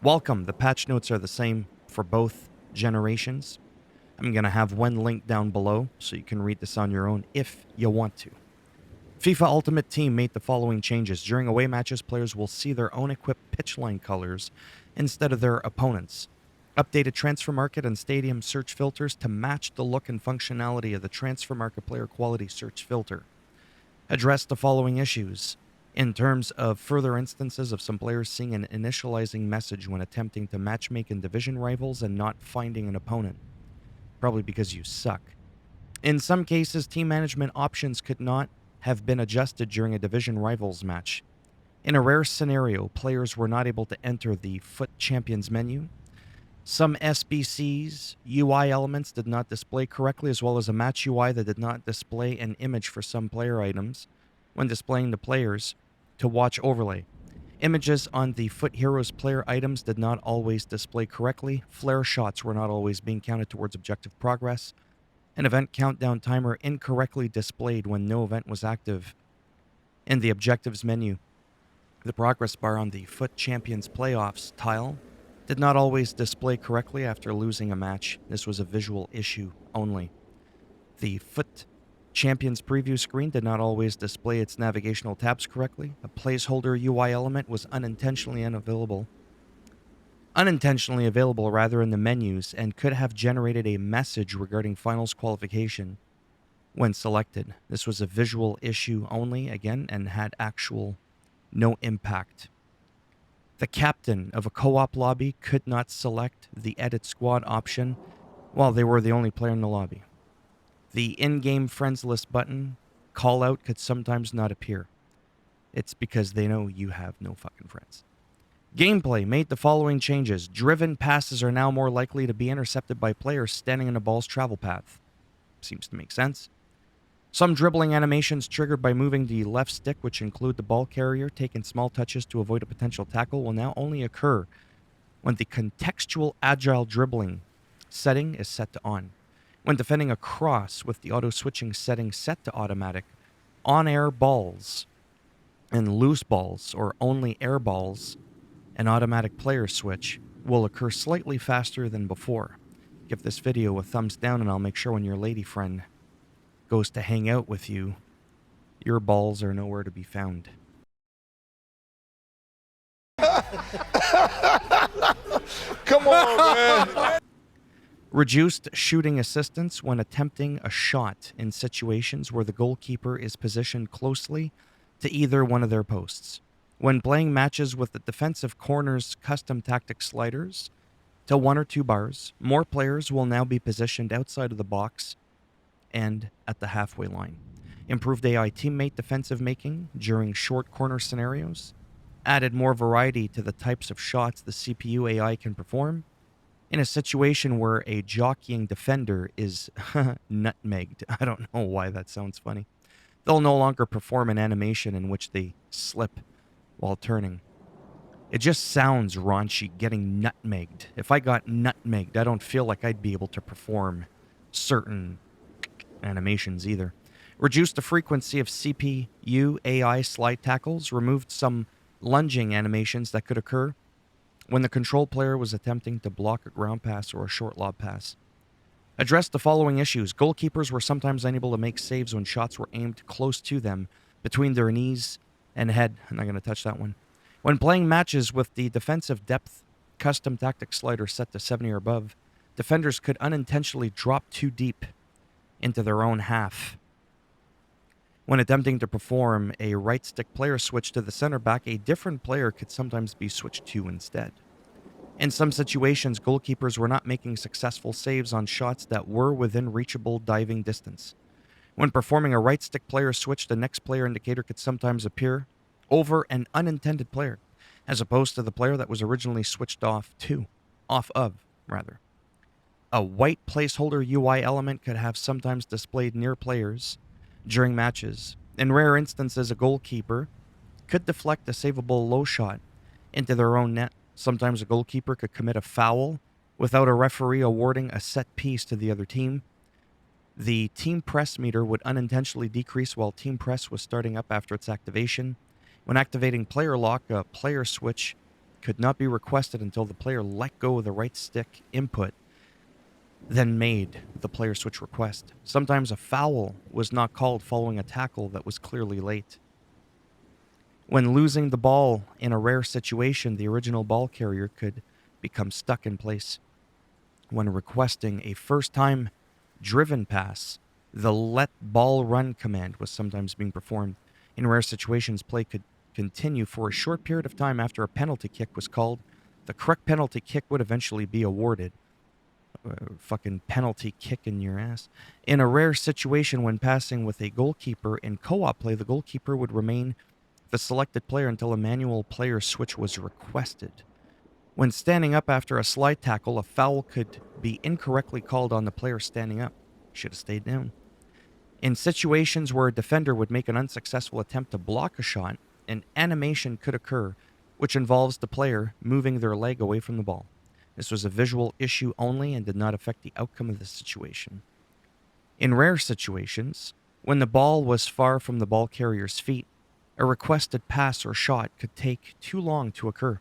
Welcome. The patch notes are the same for both generations. I'm going to have one link down below so you can read this on your own if you want to. FIFA Ultimate Team made the following changes. During away matches, players will see their own equipped pitch line colors instead of their opponents. Updated transfer market and stadium search filters to match the look and functionality of the transfer market player quality search filter. Address the following issues. In terms of further instances of some players seeing an initializing message when attempting to matchmake in division rivals and not finding an opponent. Probably because you suck. In some cases, team management options could not have been adjusted during a division rivals match. In a rare scenario, players were not able to enter the Foot Champions menu. Some SBC's UI elements did not display correctly, as well as a match UI that did not display an image for some player items when displaying the players to watch overlay. Images on the Foot Heroes player items did not always display correctly. Flare shots were not always being counted towards objective progress. An event countdown timer incorrectly displayed when no event was active. In the objectives menu, the progress bar on the Foot Champions Playoffs tile did not always display correctly after losing a match. This was a visual issue only. The Foot Champions preview screen did not always display its navigational tabs correctly. A placeholder UI element was unintentionally available in the menus and could have generated a message regarding finals qualification when selected. This was a visual issue only, again, and had actual no impact. The captain of a co-op lobby could not select the edit squad option while they were the only player in the lobby. The in-game friends list button call-out could sometimes not appear. It's because they know you have no fucking friends. Gameplay made the following changes. Driven passes are now more likely to be intercepted by players standing in a ball's travel path. Seems to make sense. Some dribbling animations triggered by moving the left stick, which include the ball carrier, taking small touches to avoid a potential tackle, will now only occur when the contextual agile dribbling setting is set to on. When defending a cross with the auto-switching setting set to automatic, on-air balls and loose balls, or only air balls, an automatic player switch will occur slightly faster than before. Give this video a thumbs down and I'll make sure when your lady friend goes to hang out with you, your balls are nowhere to be found. Come on, man. Reduced shooting assistance when attempting a shot in situations where the goalkeeper is positioned closely to either one of their posts. When playing matches with the defensive corners custom tactic sliders to 1 or 2 bars, more players will now be positioned outside of the box and at the halfway line. Improved AI teammate defensive making during short corner scenarios. Added more variety to the types of shots the CPU AI can perform. In a situation where a jockeying defender is nutmegged, I don't know why that sounds funny, they'll no longer perform an animation in which they slip while turning. It just sounds raunchy, getting nutmegged. If I got nutmegged, I don't feel like I'd be able to perform certain animations either. Reduced the frequency of CPU AI slide tackles. Removed some lunging animations that could occur when the control player was attempting to block a ground pass or a short lob pass. Addressed the following issues. Goalkeepers were sometimes unable to make saves when shots were aimed close to them, between their knees and head. I'm not going to touch that one. When playing matches with the defensive depth custom tactic slider set to 70 or above, defenders could unintentionally drop too deep into their own half. When attempting to perform a right stick player switch to the center back, a different player could sometimes be switched to instead. In some situations, goalkeepers were not making successful saves on shots that were within reachable diving distance. When performing a right stick player switch, the next player indicator could sometimes appear over an unintended player, as opposed to the player that was originally switched off of. A white placeholder UI element could have sometimes displayed near players during matches. In rare instances, a goalkeeper could deflect a savable low shot into their own net. Sometimes a goalkeeper could commit a foul without a referee awarding a set piece to the other team. The team press meter would unintentionally decrease while team press was starting up after its activation. When activating player lock, a player switch could not be requested until the player let go of the right stick input, then made the player switch request. Sometimes a foul was not called following a tackle that was clearly late. When losing the ball in a rare situation, the original ball carrier could become stuck in place. When requesting a first-time driven pass, the let ball run command was sometimes being performed. In rare situations, play could continue for a short period of time after a penalty kick was called. The correct penalty kick would eventually be awarded. Fucking penalty kick in your ass. In a rare situation when passing with a goalkeeper in co-op play, the goalkeeper would remain the selected player until a manual player switch was requested. When standing up after a slide tackle, a foul could be incorrectly called on the player standing up. Should have stayed down. In situations where a defender would make an unsuccessful attempt to block a shot, an animation could occur, which involves the player moving their leg away from the ball. This was a visual issue only and did not affect the outcome of the situation. In rare situations, when the ball was far from the ball carrier's feet, a requested pass or shot could take too long to occur.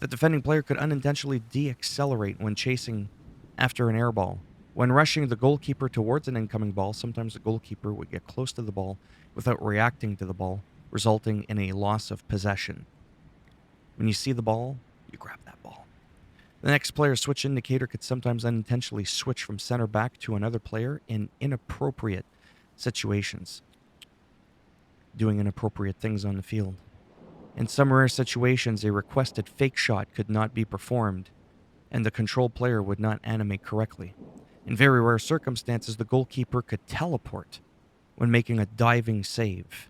The defending player could unintentionally deaccelerate when chasing after an air ball. When rushing the goalkeeper towards an incoming ball, sometimes the goalkeeper would get close to the ball without reacting to the ball, resulting in a loss of possession. When you see the ball, you grab that ball. The next player's switch indicator could sometimes unintentionally switch from center back to another player in inappropriate situations, doing inappropriate things on the field. In some rare situations, a requested fake shot could not be performed, and the control player would not animate correctly. In very rare circumstances, the goalkeeper could teleport when making a diving save.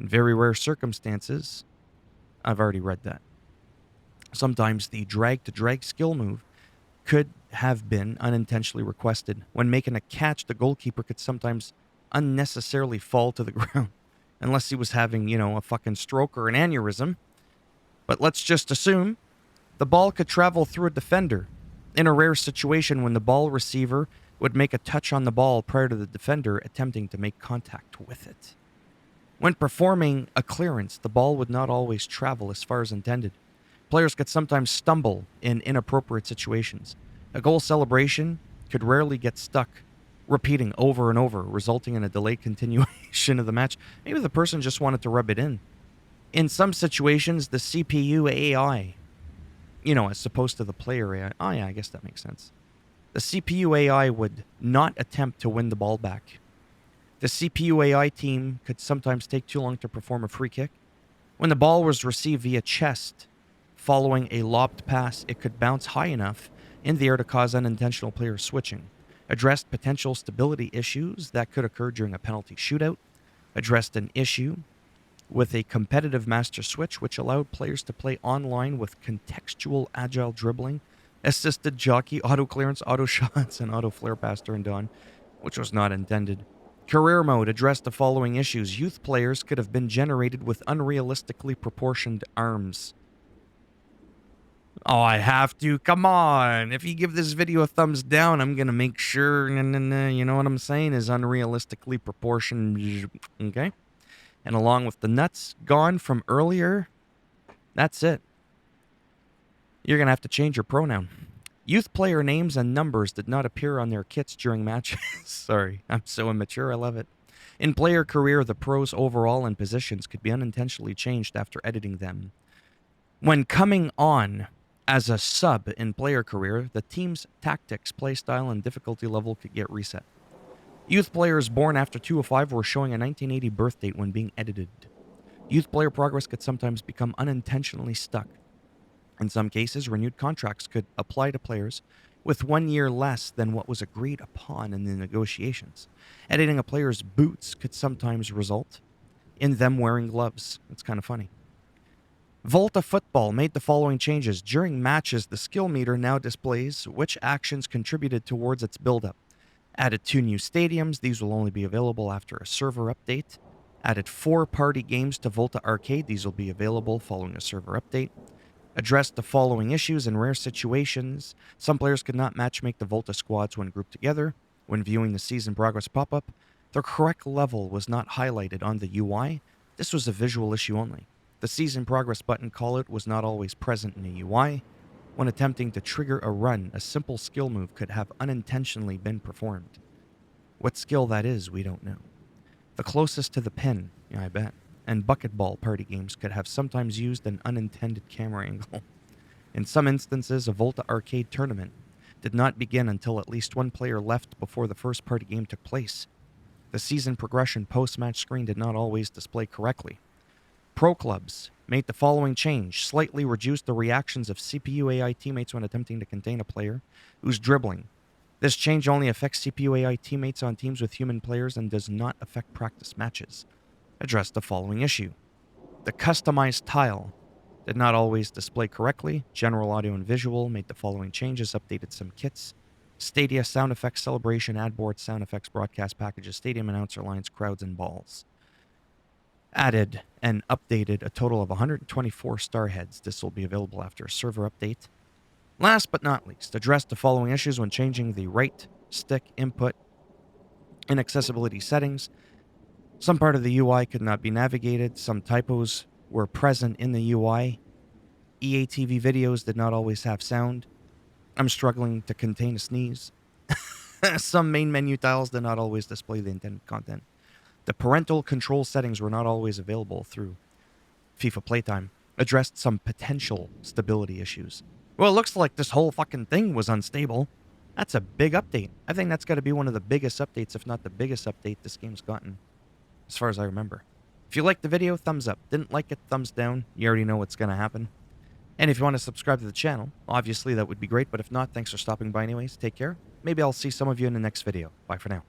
In very rare circumstances, I've already read that. Sometimes the drag-to-drag skill move could have been unintentionally requested. When making a catch, the goalkeeper could sometimes unnecessarily fall to the ground, unless he was having, a fucking stroke or an aneurysm. But let's just assume the ball could travel through a defender. In a rare situation when the ball receiver would make a touch on the ball prior to the defender attempting to make contact with it. When performing a clearance, the ball would not always travel as far as intended. Players could sometimes stumble in inappropriate situations. A goal celebration could rarely get stuck, repeating over and over, resulting in a delayed continuation of the match. Maybe the person just wanted to rub it in. In some situations, the CPU AI, as opposed to the player AI. Oh yeah, I guess that makes sense. The CPU AI would not attempt to win the ball back. The CPU AI team could sometimes take too long to perform a free kick. When the ball was received via chest, following a lobbed pass, it could bounce high enough in the air to cause unintentional player switching. Addressed potential stability issues that could occur during a penalty shootout. Addressed an issue with a competitive master switch, which allowed players to play online with contextual agile dribbling, assisted jockey, auto clearance, auto shots, and auto flare pass turned on, which was not intended. Career mode addressed the following issues. Youth players could have been generated with unrealistically proportioned arms. Oh, I have to. Come on. If you give this video a thumbs down, I'm going to make sure, you know what I'm saying, is unrealistically proportioned. Okay? And along with the nuts gone from earlier, that's it. You're going to have to change your pronoun. Youth player names and numbers did not appear on their kits during matches. Sorry, I'm so immature, I love it. In player career, the pros overall and positions could be unintentionally changed after editing them. When coming on as a sub in player career, the team's tactics, playstyle, and difficulty level could get reset. Youth players born after 205 were showing a 1980 birth date when being edited. Youth player progress could sometimes become unintentionally stuck. In some cases, renewed contracts could apply to players with 1 year less than what was agreed upon in the negotiations. Editing a player's boots could sometimes result in them wearing gloves. It's kind of funny. Volta Football made the following changes. During matches, the skill meter now displays which actions contributed towards its build-up. Added 2 new stadiums. These will only be available after a server update. Added 4 party games to Volta Arcade. These will be available following a server update. Addressed the following issues in rare situations. Some players could not matchmake the Volta squads when grouped together. When viewing the season progress pop-up, the correct level was not highlighted on the UI. This was a visual issue only. The season progress button callout was not always present in the UI. When attempting to trigger a run, a simple skill move could have unintentionally been performed. What skill that is, we don't know. The closest to the pin, yeah, I bet, and bucket ball party games could have sometimes used an unintended camera angle. In some instances, a Volta arcade tournament did not begin until at least one player left before the first party game took place. The season progression post-match screen did not always display correctly. Pro clubs made the following change: slightly reduced the reactions of CPU AI teammates when attempting to contain a player who's dribbling. This change only affects CPU AI teammates on teams with human players and does not affect practice matches. Address the following issue. The customized tile did not always display correctly. General Audio and Visual made the following changes, updated some kits. Stadia sound effects, celebration, ad board, sound effects, broadcast packages, stadium announcer lines, crowds, and balls. Added and updated a total of 124 star heads. This will be available after a server update. Last but not least, addressed the following issues when changing the right stick input in accessibility settings. Some part of the UI could not be navigated. Some typos were present in the UI. EATV videos did not always have sound. I'm struggling to contain a sneeze. Some main menu tiles did not always display the intended content. The parental control settings were not always available through FIFA Playtime. Addressed some potential stability issues. Well, it looks like this whole fucking thing was unstable. That's a big update. I think that's got to be one of the biggest updates, if not the biggest update this game's gotten, as far as I remember. If you liked the video, thumbs up. Didn't like it, thumbs down. You already know what's going to happen. And if you want to subscribe to the channel, obviously that would be great, but if not, thanks for stopping by anyways. Take care. Maybe I'll see some of you in the next video. Bye for now.